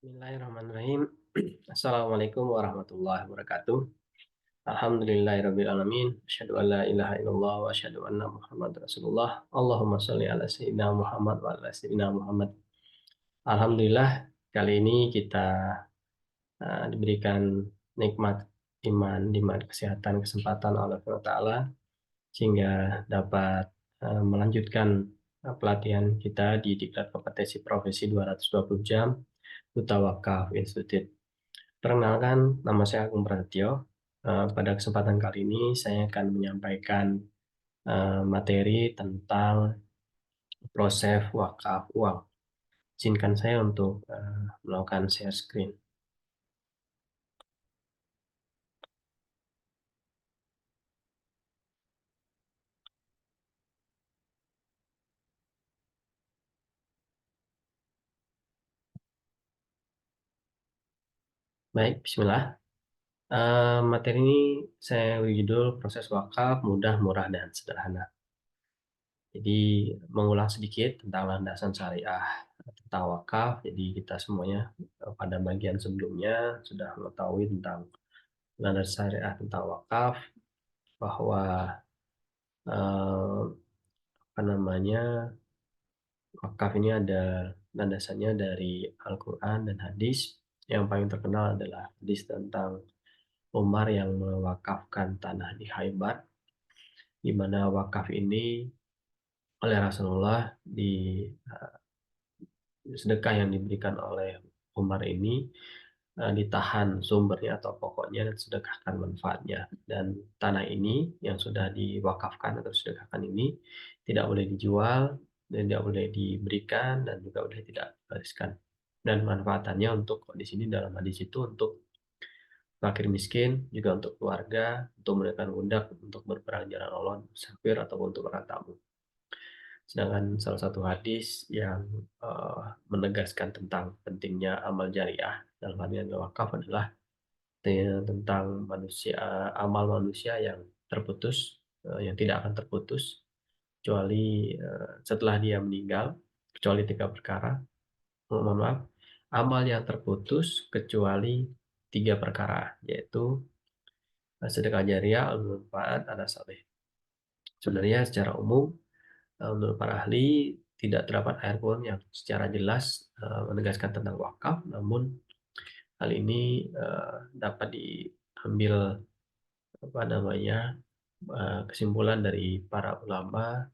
Bismillahirrahmanirrahim. Assalamualaikum warahmatullahi wabarakatuh. Alhamdulillahirabbil alamin. Asyhadu an la ilaha illallah wa asyhadu anna Muhammadar Rasulullah. Allahumma shalli ala sayyidina Muhammad wa ala sayyidina Muhammad. Alhamdulillah kali ini kita diberikan nikmat iman, nikmat kesehatan, kesempatan Allah SWT sehingga dapat melanjutkan pelatihan kita di Diklat Kompetensi Profesi 220 jam Duta Wakaf Institute. Perkenalkan, nama saya Agung Prasetyo. Pada kesempatan kali ini saya akan menyampaikan materi tentang proses wakaf uang. Izinkan saya untuk melakukan share screen. Baik, bismillah. Materi ini saya beri judul proses wakaf mudah, murah, dan sederhana. Jadi mengulang sedikit tentang landasan syariah tentang wakaf. Jadi kita semuanya pada bagian sebelumnya sudah mengetahui tentang landasan syariah tentang wakaf, bahwa apa namanya wakaf ini ada landasannya dari Al-Quran dan hadis. Yang paling terkenal adalah hadis tentang Umar yang mewakafkan tanah di Khaybar, di mana wakaf ini oleh Rasulullah di sedekah yang diberikan oleh Umar ini ditahan sumbernya atau pokoknya dan sedekahkan manfaatnya. Dan tanah ini yang sudah diwakafkan atau sedekahkan ini tidak boleh dijual, dan tidak boleh diberikan, dan juga boleh tidak diwariskan. Dan manfaatannya untuk di sini dalam hadis itu untuk fakir miskin, juga untuk keluarga, untuk menekan budak, untuk berperang jalan Allah, musafir ataupun untuk para tamu. Sedangkan salah satu hadis yang menegaskan tentang pentingnya amal jariah dalam hal ini wakaf adalah tentang amal manusia yang terputus, yang tidak akan terputus kecuali setelah dia meninggal, kecuali 3 perkara. Mohon maaf, amal yang terputus kecuali 3 perkara, yaitu sedekah jariah, al-manfaat, anak saleh. Sebenarnya secara umum, menurut para ahli tidak terdapat ayat pun yang secara jelas menegaskan tentang wakaf, namun hal ini dapat diambil kesimpulan dari para ulama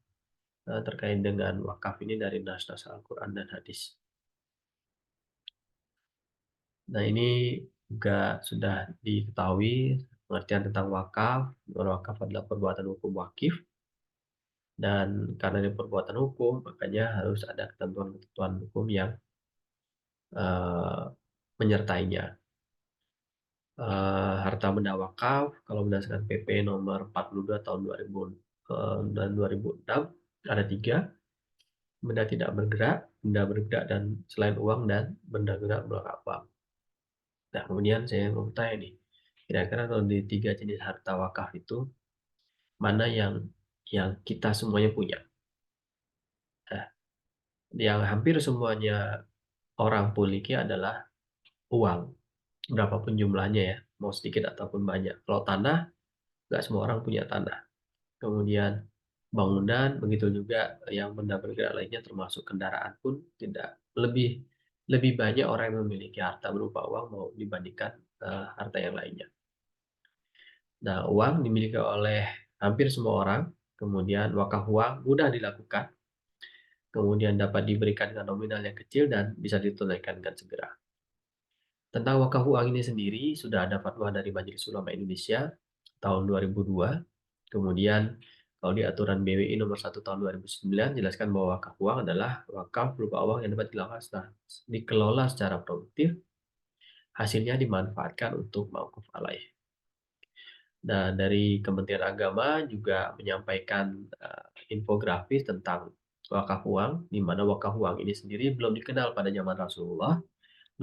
terkait dengan wakaf ini dari nas-nas Al-Quran dan hadis. Nah, ini juga sudah diketahui pengertian tentang wakaf. Wakaf adalah perbuatan hukum wakif, dan karena ini perbuatan hukum, makanya harus ada ketentuan-ketentuan hukum yang menyertainya. Harta benda wakaf kalau berdasarkan PP nomor 42 tahun 2000 dan 2006 ada 3: benda tidak bergerak, benda bergerak dan selain uang, dan benda gerak berupa uang. Nah, kemudian saya mau bertanya nih, kira-kira kalau di 3 jenis harta wakaf itu mana yang kita semuanya punya? Nah, yang hampir semuanya orang miliki adalah uang, berapapun jumlahnya ya, mau sedikit ataupun banyak. Kalau tanah, nggak semua orang punya tanah. Kemudian bangunan, begitu juga yang benda bergerak lainnya termasuk kendaraan pun tidak lebih lebih banyak orang yang memiliki harta berupa uang mau dibandingkan harta yang lainnya. Nah, uang dimiliki oleh hampir semua orang, kemudian wakaf uang mudah dilakukan, kemudian dapat diberikan dengan nominal yang kecil dan bisa ditunaikan dengan segera. Tentang wakaf uang ini sendiri sudah ada fatwa dari Majelis Ulama Indonesia tahun 2002. Kemudian kalau di aturan BWI nomor 1 tahun 2009 jelaskan bahwa wakaf uang adalah wakaf berupa uang yang dapat dikelola secara produktif, hasilnya dimanfaatkan untuk mauquf alaih. Nah, dari Kementerian Agama juga menyampaikan infografis tentang wakaf uang, di mana wakaf uang ini sendiri belum dikenal pada zaman Rasulullah,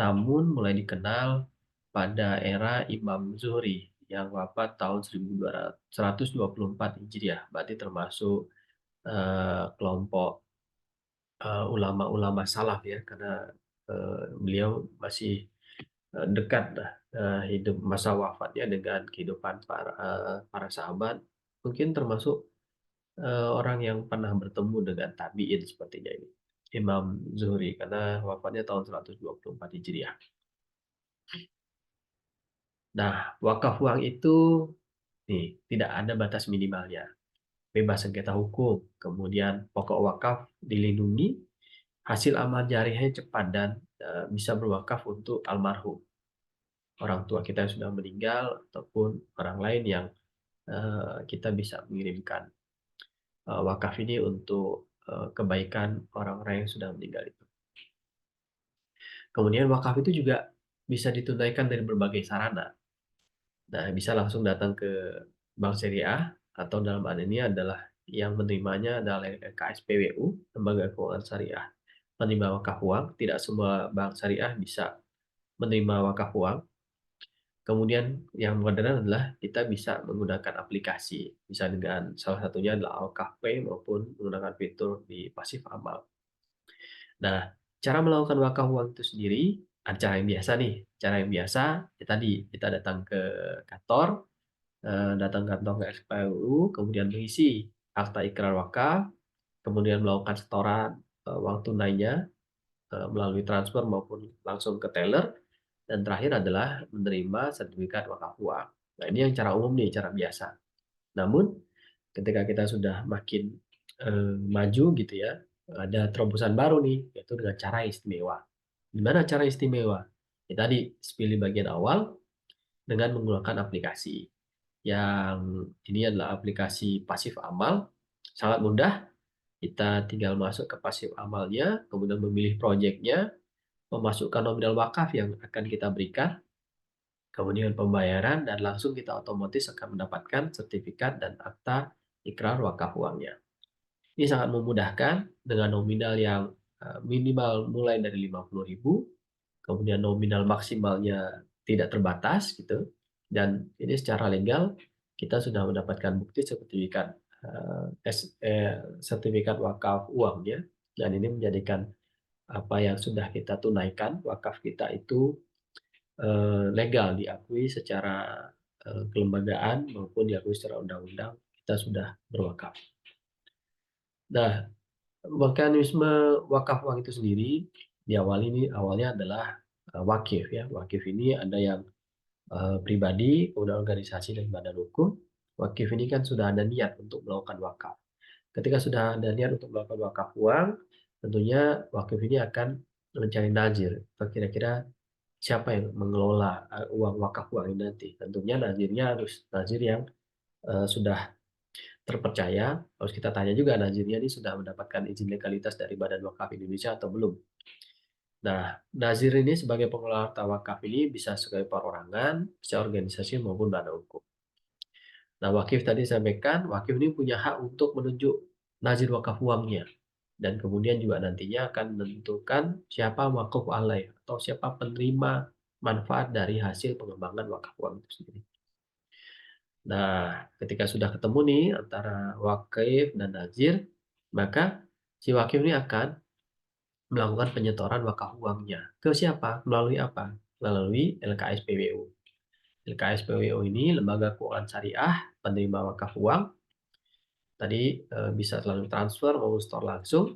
namun mulai dikenal pada era Imam Zuhri yang wafat tahun 1224 Hijriah, berarti termasuk kelompok ulama-ulama salaf ya, karena beliau masih dekat lah, hidup masa wafatnya dengan kehidupan para sahabat, mungkin termasuk orang yang pernah bertemu dengan tabi'in sepertinya ini, Imam Zuhri, karena wafatnya tahun 124 Hijriah. Nah, wakaf uang itu nih tidak ada batas minimalnya, bebas sengketa hukum, kemudian pokok wakaf dilindungi, hasil amal jariahnya cepat dan bisa berwakaf untuk almarhum, orang tua kita yang sudah meninggal ataupun orang lain yang kita bisa mengirimkan wakaf ini untuk kebaikan orang-orang yang sudah meninggal itu. Kemudian wakaf itu juga bisa ditunaikan dari berbagai sarana. Nah, bisa langsung datang ke bank syariah atau dalam hal ini adalah yang menerimanya adalah KSPWU, Lembaga Keuangan Syariah. Menerima wakaf uang, tidak semua bank syariah bisa menerima wakaf uang. Kemudian yang modern adalah kita bisa menggunakan aplikasi, bisa dengan salah satunya adalah Alkaf Pay maupun menggunakan fitur di pasif amal. Nah, cara melakukan wakaf uang itu sendiri ada cara yang biasa nih. Cara yang biasa ya tadi kita datang ke kantor, datang ke kantor KSPWU, kemudian mengisi akta ikrar wakaf, kemudian melakukan setoran uang tunainya melalui transfer maupun langsung ke teller, dan terakhir adalah menerima sertifikat wakaf uang. Nah, ini yang cara umum nih, cara biasa. Namun, ketika kita sudah makin maju gitu ya, ada terobosan baru nih, yaitu dengan cara istimewa. Gimana cara istimewa? Ya tadi, pilih bagian awal dengan menggunakan aplikasi. Yang ini adalah aplikasi pasif amal, sangat mudah. Kita tinggal masuk ke pasif amalnya, kemudian memilih proyeknya, memasukkan nominal wakaf yang akan kita berikan, kemudian pembayaran, dan langsung kita otomatis akan mendapatkan sertifikat dan akta ikrar wakaf uangnya. Ini sangat memudahkan dengan nominal yang minimal mulai dari 50.000, kemudian nominal maksimalnya tidak terbatas gitu, dan ini secara legal kita sudah mendapatkan bukti sertifikat sertifikat wakaf uangnya, dan ini menjadikan apa yang sudah kita tunaikan wakaf kita itu legal, diakui secara kelembagaan maupun diakui secara undang-undang kita sudah berwakaf. Nah, mekanisme wakaf uang itu sendiri awalnya adalah wakif ya. Wakif ini ada yang pribadi, kemudian organisasi dan badan hukum. Wakif ini kan sudah ada niat untuk melakukan wakaf. Ketika sudah ada niat untuk melakukan wakaf uang, tentunya wakif ini akan mencari nazir. Kira-kira siapa yang mengelola uang wakaf uang ini nanti? Tentunya nazirnya harus nazir yang sudah terpercaya. Harus kita tanya juga nazirnya ini sudah mendapatkan izin legalitas dari Badan Wakaf Indonesia atau belum. Nah, nazir ini sebagai pengelola harta wakaf ini bisa sebagai perorangan, bisa organisasi maupun badan hukum. Nah, wakif tadi saya sampaikan, wakif ini punya hak untuk menunjuk nazir wakaf uangnya. Dan kemudian juga nantinya akan menentukan siapa wakaf alai atau siapa penerima manfaat dari hasil pengembangan wakaf uang itu sendiri. Nah, ketika sudah ketemu nih antara wakif dan nazir, maka si wakif ini akan melakukan penyetoran wakaf uangnya. Ke siapa? Melalui apa? Melalui LKSPWU. LKSPWU ini Lembaga Keuangan Syariah, penerima wakaf uang. Tadi bisa selalu transfer maupun store langsung.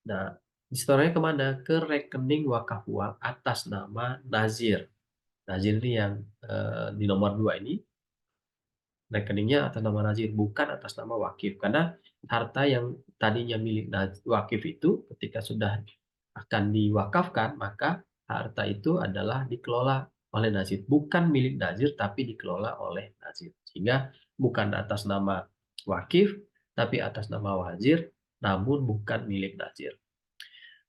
Nah, disetornya kemana? Ke rekening wakaf uang atas nama nazir. Nazir ini yang di nomor 2 ini, rekeningnya atas nama nazir, bukan atas nama wakif. Karena harta yang tadinya milik wakif itu ketika sudah akan diwakafkan, maka harta itu adalah dikelola oleh nazir. Bukan milik nazir, tapi dikelola oleh nazir. Sehingga bukan atas nama wakif, tapi atas nama wazir, namun bukan milik nazir.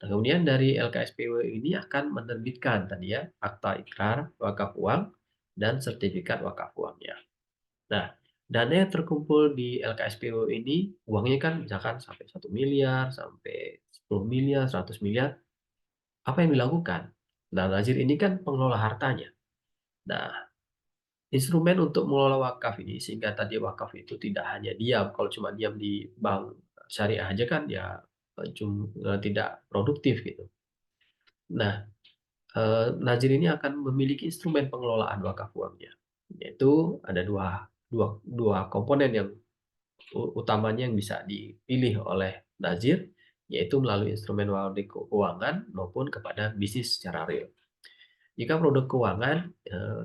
Nah, kemudian dari LKSPW ini akan menerbitkan tadi ya, akta ikrar wakaf uang dan sertifikat wakaf uangnya. Nah, dana yang terkumpul di LKSPW ini, uangnya kan misalkan sampai 1 miliar, sampai 10 miliar, 100 miliar, apa yang dilakukan? Nah, nazir ini kan pengelola hartanya. Nah, instrumen untuk mengelola wakaf ini, sehingga tadi wakaf itu tidak hanya diam, kalau cuma diam di bank syariah aja kan ya tidak produktif gitu. Nah, nazir ini akan memiliki instrumen pengelolaan wakaf uangnya, yaitu ada dua komponen yang utamanya yang bisa dipilih oleh nazir, yaitu melalui instrumen wajib keuangan maupun kepada bisnis secara real. Jika produk keuangan,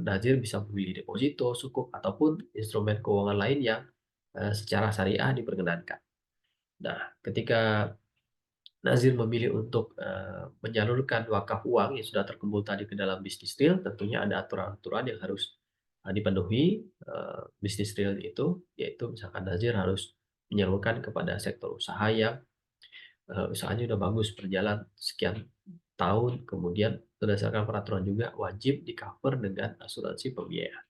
nazir bisa memilih deposito, sukuk, ataupun instrumen keuangan lain yang secara syariah diperkenankan. Nah, ketika nazir memilih untuk menyalurkan wakaf uang yang sudah terkumpul tadi ke dalam bisnis real, tentunya ada aturan-aturan yang harus dipenuhi bisnis real itu, yaitu misalkan nazir harus menyalurkan kepada sektor usaha yang usahanya udah bagus berjalan sekian tahun, kemudian berdasarkan peraturan juga wajib di-cover dengan asuransi pembiayaan.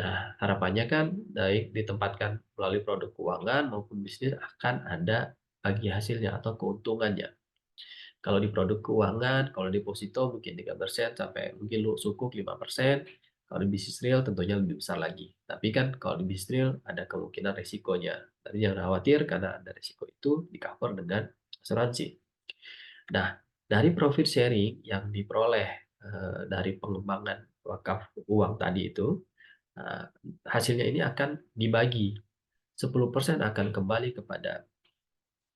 Nah, harapannya kan baik ditempatkan melalui produk keuangan maupun bisnis akan ada bagi hasilnya atau keuntungannya. Kalau di produk keuangan, kalau deposito mungkin 3% sampai mungkin lu sukuk 5%. Kalau di bisnis real tentunya lebih besar lagi. Tapi kan kalau di bisnis real ada kemungkinan resikonya. Tapi jangan khawatir karena ada resiko itu di-cover dengan asuransi. Nah, dari profit sharing yang diperoleh dari pengembangan wakaf uang tadi itu, eh, hasilnya ini akan dibagi. 10% akan kembali kepada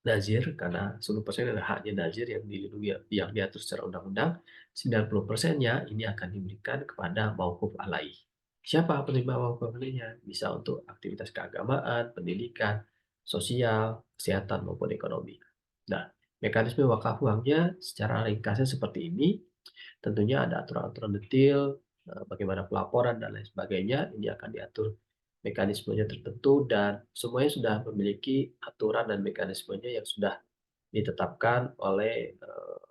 nazir karena 10% adalah haknya nazir yang dilindungi yang diatur secara undang-undang. 90%-nya ini akan diberikan kepada mauquf alai. Siapa penerima mauquf alainya? Bisa untuk aktivitas keagamaan, pendidikan, sosial, kesehatan maupun ekonomi. Nah, mekanisme wakaf uangnya secara ringkasnya seperti ini. Tentunya ada aturan-aturan detail, bagaimana pelaporan dan lain sebagainya. Ini akan diatur mekanismenya tertentu dan semuanya sudah memiliki aturan dan mekanismenya yang sudah ditetapkan oleh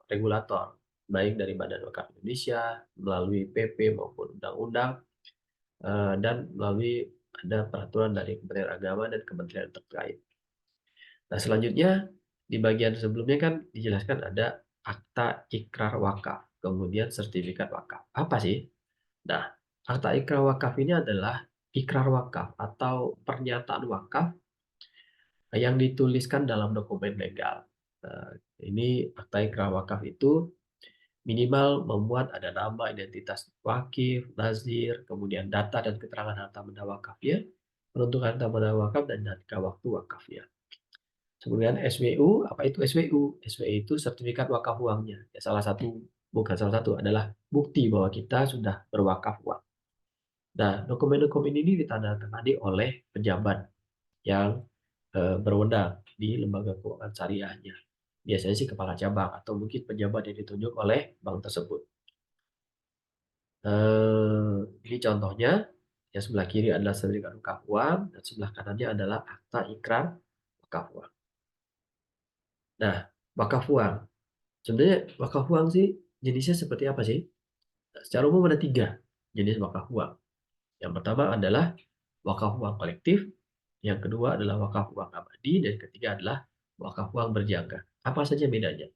regulator, baik dari Badan Wakaf Indonesia, melalui PP maupun undang-undang, dan melalui ada peraturan dari Kementerian Agama dan kementerian terkait. Nah, selanjutnya di bagian sebelumnya kan dijelaskan ada akta ikrar wakaf, kemudian sertifikat wakaf. Apa sih? Nah, akta ikrar wakaf ini adalah ikrar wakaf atau pernyataan wakaf yang dituliskan dalam dokumen legal. Nah, ini akta ikrar wakaf itu minimal memuat ada nama, identitas wakif, nazir, kemudian data dan keterangan harta benda wakafnya, peruntukan harta benda wakaf, dan jangka waktu wakafnya. Kemudian SWU, apa itu SWU? SWU itu sertifikat wakaf uangnya. Ya, salah satu, bukan salah satu, adalah bukti bahwa kita sudah berwakaf uang. Nah, dokumen-dokumen ini ditandatangani oleh pejabat yang berwenang di lembaga keuangan syariahnya. Biasanya sih kepala cabang atau mungkin pejabat yang ditunjuk oleh bank tersebut. Ini contohnya, yang sebelah kiri adalah sertifikat wakaf uang dan sebelah kanannya adalah akta ikrar wakaf uang. Nah, wakaf uang. Sebenarnya wakaf uang sih jenisnya seperti apa sih? Nah, secara umum ada tiga jenis wakaf uang. Yang pertama adalah wakaf uang kolektif, yang kedua adalah wakaf uang abadi, dan yang ketiga adalah wakaf uang berjangka. Apa saja bedanya?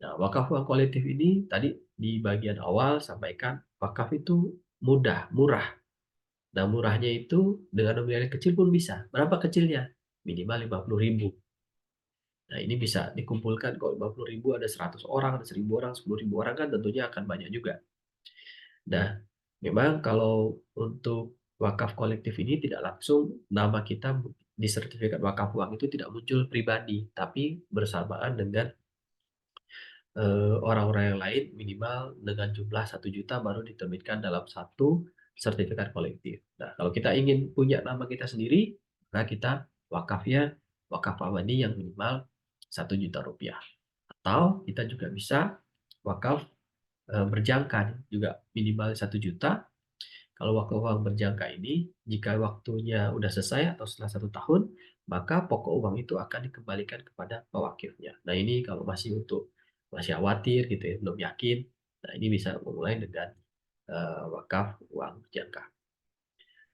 Nah, wakaf uang kolektif ini tadi di bagian awal sampaikan wakaf itu mudah, murah. Nah, murahnya itu dengan nominal yang kecil pun bisa. Berapa kecilnya? Minimal 50.000. Nah, ini bisa dikumpulkan kalau 50.000 ada 100 orang, ada 1.000 orang, 10.000 orang kan tentunya akan banyak juga. Nah, memang kalau untuk wakaf kolektif ini tidak langsung nama kita di sertifikat wakaf uang itu tidak muncul pribadi, tapi bersamaan dengan orang-orang yang lain minimal dengan jumlah 1 juta baru diterbitkan dalam satu sertifikat kolektif. Nah, kalau kita ingin punya nama kita sendiri, maka kita wakafnya wakaf abadi yang minimal 1 juta rupiah. Atau kita juga bisa wakaf berjangka juga minimal 1 juta. Kalau wakaf uang berjangka ini, jika waktunya sudah selesai atau setelah 1 tahun, maka pokok uang itu akan dikembalikan kepada pewakilnya. Nah, ini kalau masih khawatir gitu ya, belum yakin, nah ini bisa memulai dengan wakaf uang berjangka.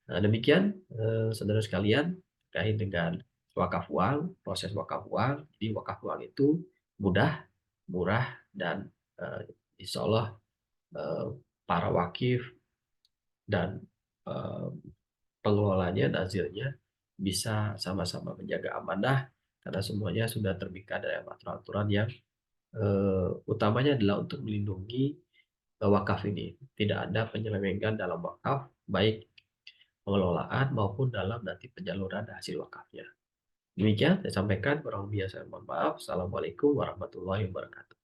Nah, demikian saudara sekalian terkait dengan wakaf uang, proses wakaf uang. Jadi wakaf uang itu mudah, murah, dan insya Allah eh, para wakif dan eh, pengelolanya, nazirnya bisa sama-sama menjaga amanah karena semuanya sudah terbikat dari aturan-aturan yang utamanya adalah untuk melindungi wakaf ini. Tidak ada penyelewengan dalam wakaf, baik pengelolaan maupun dalam nanti penyaluran hasil wakafnya. Demikian saya sampaikan, kurang lebih saya mohon maaf. Assalamualaikum warahmatullahi wabarakatuh.